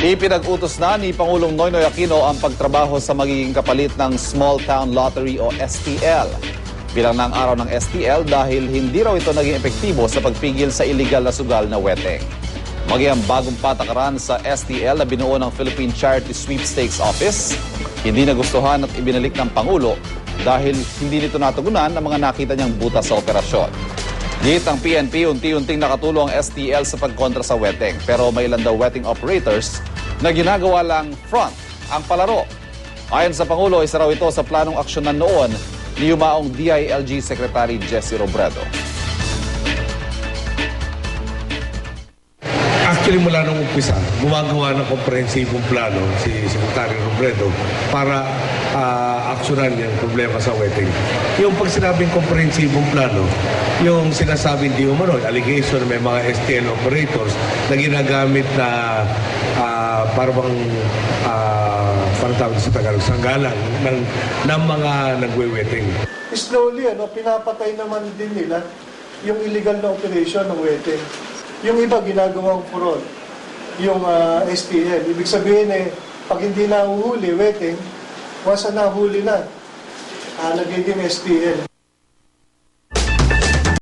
Ipinag-utos na ni Pangulong Noynoy Aquino ang pagtrabaho sa magiging kapalit ng Small Town Lottery o STL. Bilang ng araw ng STL dahil hindi raw ito naging epektibo sa pagpigil sa iligal na sugal na weteng. Maging ang bagong patakaran sa STL na binuo ng Philippine Charity Sweepstakes Office, hindi nagustuhan at ibinalik ng Pangulo dahil hindi nito natugunan ang mga nakita niyang butas sa operasyon. Git ang PNP, unti-unting nakatulong ang STL sa pagkontra sa weteng. Pero may ilan daw wetting operators na ginagawa lang front ang palaro. Ayon sa Pangulo, isa raw ito sa planong aksyonan noon ni yumaong DILG Secretary Jesse Robredo. Actually, mula nung umpisa, gumagawa ng komprehensibong plano si Secretary Robredo para aksyonan yung problema sa wetting. Yung pag sinabing komprehensibong plano, yung sinasabing di umano, allegation na may mga STL operators na ginagamit na parang tawag sa Tagalog, sanggalang ng mga nagwe-wetting. Slowly, pinapatay naman din nila yung illegal na operation ng wetting. Yung iba ginagawang fraud, yung STL. Ibig sabihin pag hindi nahuhuli, wetting, once na nahuli na, nagiging STL.